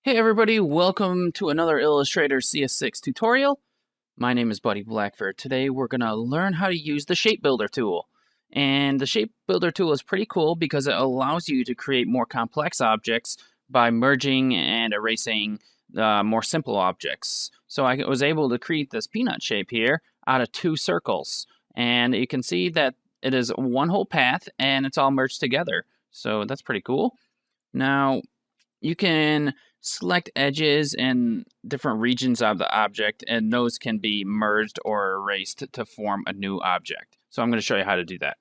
Hey everybody, welcome to another Illustrator CS6 tutorial. My name is Buddy Blackford. Today we're going to learn how to use the Shape Builder tool. And the Shape Builder tool is pretty cool because it allows you to create more complex objects by merging and erasing more simple objects. So I was able to create this peanut shape here out of two circles. And you can see that it is one whole path and it's all merged together. So that's pretty cool. Now, you can select edges in different regions of the object, and those can be merged or erased to form a new object. So I'm going to show you how to do that.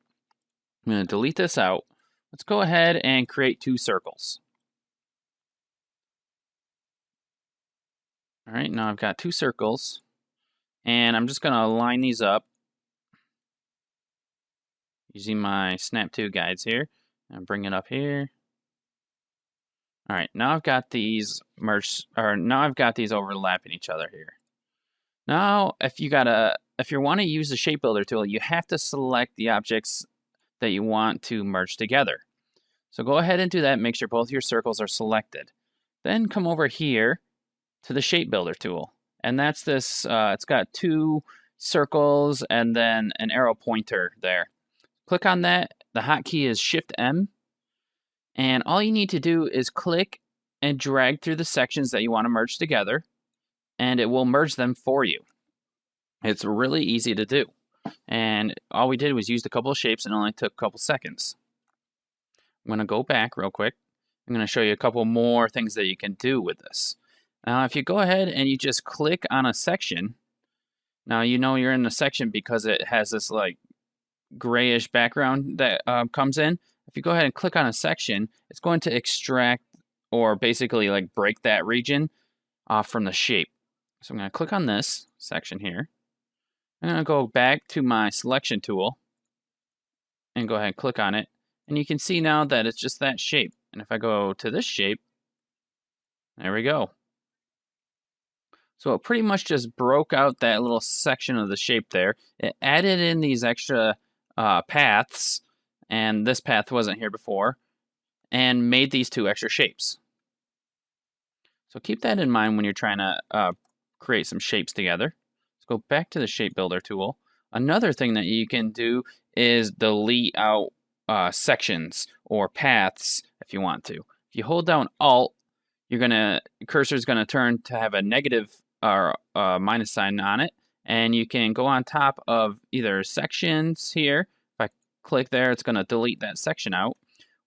I'm going to delete this out. Let's go ahead and create two circles. All right, now I've got two circles, and I'm just going to line these up using my Snap 2 guides here, and bring it up here. All right, now I've got these merged, or now I've got these overlapping each other here. Now, if you want to use the Shape Builder tool, you have to select the objects that you want to merge together. So go ahead and do that. Make sure both your circles are selected. Then come over here to the Shape Builder tool, and that's this. It's got two circles and then an arrow pointer there. Click on that. The hotkey is Shift M. And all you need to do is click and drag through the sections that you want to merge together, and it will merge them for you. It's really easy to do. And all we did was use a couple of shapes and it only took a couple seconds. I'm going to go back real quick. I'm going to show you a couple more things that you can do with this. Now, if you go ahead and you just click on a section, now you know you're in a section because it has this like grayish background that comes in. If you go ahead and click on a section, it's going to extract or basically like break that region off from the shape. So I'm going to click on this section here. I'm going to go back to my selection tool and go ahead and click on it. And you can see now that it's just that shape. And if I go to this shape, there we go. So it pretty much just broke out that little section of the shape there. It added in these extra paths, and this path wasn't here before, and made these two extra shapes. So keep that in mind when you're trying to create some shapes together. Let's go back to the Shape Builder tool. Another thing that you can do is delete out sections or paths if you want to. If you hold down Alt, cursor is gonna turn to have a negative or minus sign on it, and you can go on top of either sections here. If I click there, it's gonna delete that section out,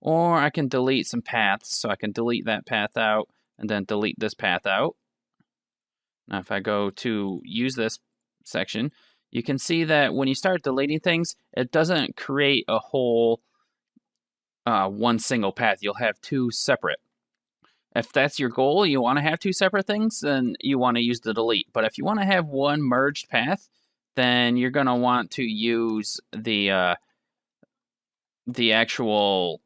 or I can delete some paths. So I can delete that path out and then delete this path out. Now, if I go to use this section, you can see that when you start deleting things, it doesn't create a whole one single path. You'll have two separate. If that's your goal, you want to have two separate things, then you want to use the delete. But if you want to have one merged path, then you're going to want to use the actual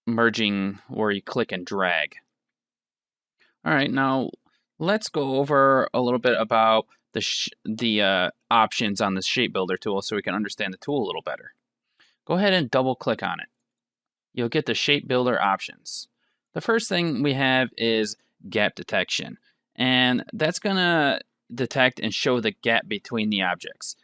merging where you click and drag. All right, now let's go over a little bit about the options on the Shape Builder tool so we can understand the tool a little better. Go ahead and double click on it. You'll get the Shape Builder options. The first thing we have is gap detection, and that's going to detect and show the gap between the objects.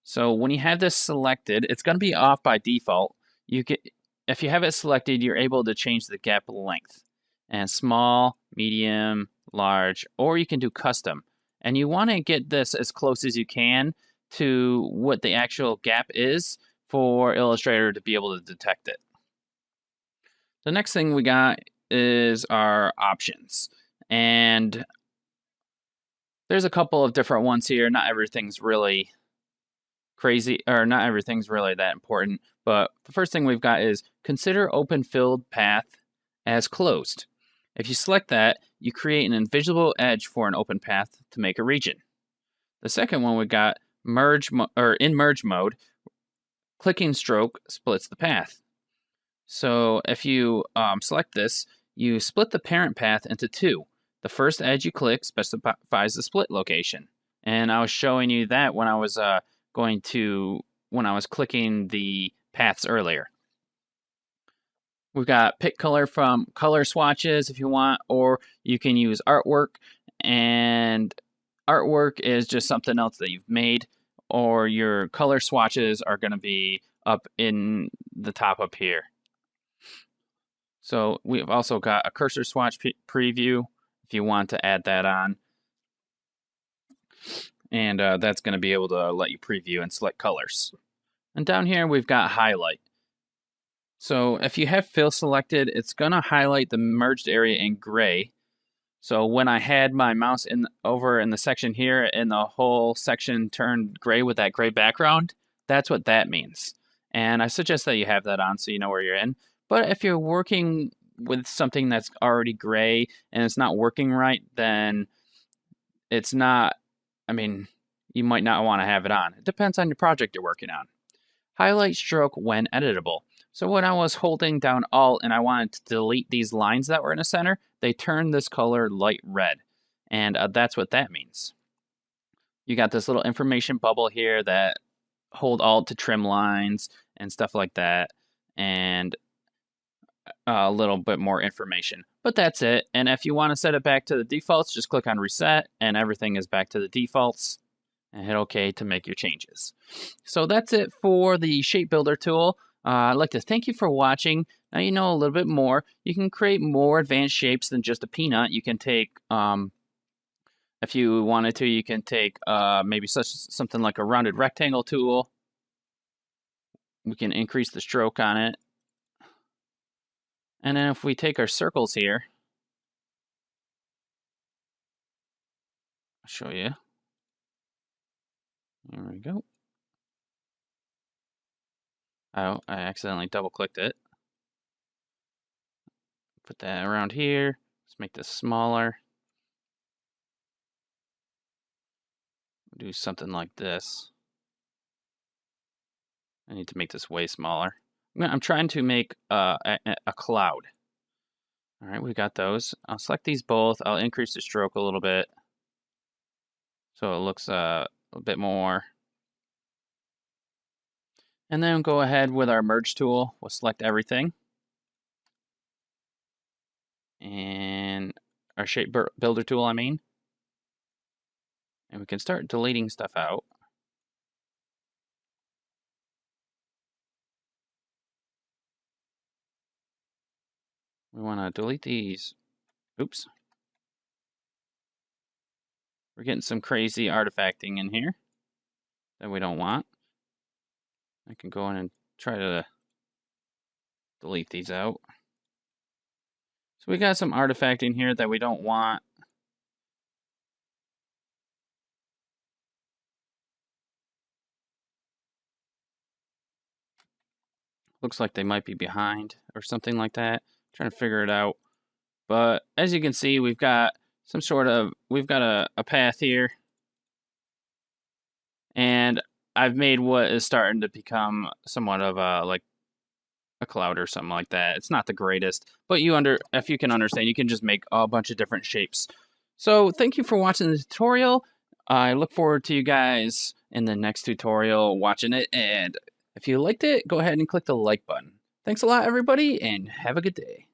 So when you have this selected, it's going to be off by default. If you have it selected, you're able to change the gap length, and small, medium, large, or you can do custom. And you want to get this as close as you can to what the actual gap is for Illustrator to be able to detect it. The next thing we got is our options. And there's a couple of different ones here. Not everything's really crazy, or not everything's really that important. But the first thing we've got is consider open filled path as closed. If you select that, you create an invisible edge for an open path to make a region. The second one we got in merge mode, clicking stroke splits the path. So if you select this, you split the parent path into two. The first edge you click specifies the split location. And I was showing you that when I was clicking the paths earlier. We've got pick color from color swatches if you want, or you can use artwork, and artwork is just something else that you've made, or your color swatches are going to be up in the top up here. So we've also got a cursor swatch preview if you want to add that on. And that's going to be able to let you preview and select colors. And down here we've got highlight. So if you have fill selected, it's going to highlight the merged area in gray. So when I had my mouse over in the section here and the whole section turned gray with that gray background, that's what that means. And I suggest that you have that on so you know where you're in. But if you're working with something that's already gray and it's not working right, then it's not, you might not want to have it on. It depends on your project you're working on. Highlight stroke when editable. So when I was holding down Alt and I wanted to delete these lines that were in the center, they turned this color light red. And that's what that means. You got this little information bubble here that hold Alt to trim lines and stuff like that. And a little bit more information. But that's it. And if you want to set it back to the defaults, just click on Reset and everything is back to the defaults. And hit OK to make your changes. So that's it for the Shape Builder tool. I'd like to thank you for watching. Now you know a little bit more. You can create more advanced shapes than just a peanut. You can take, if you wanted to, you can take maybe something like a rounded rectangle tool. We can increase the stroke on it. And then if we take our circles here, I'll show you. There we go. Oh, I accidentally double-clicked it. Put that around here. Let's make this smaller. Do something like this. I need to make this way smaller. I'm trying to make a cloud. All right, we got those. I'll select these both. I'll increase the stroke a little bit so it looks a bit more. And then go ahead with our merge tool. We'll select everything. And our shape builder tool, And we can start deleting stuff out. We want to delete these. Oops. We're getting some crazy artifacting in here that we don't want. I can go in and try to delete these out. So we got some artifacting here that we don't want. Looks like they might be behind or something like that. I'm trying to figure it out. But as you can see, we've got a path here. And I've made what is starting to become somewhat of like a cloud or something like that. It's not the greatest, but if you can understand, you can just make a bunch of different shapes. So thank you for watching the tutorial. I look forward to you guys in the next tutorial watching it. And if you liked it, go ahead and click the like button. Thanks a lot, everybody, and have a good day.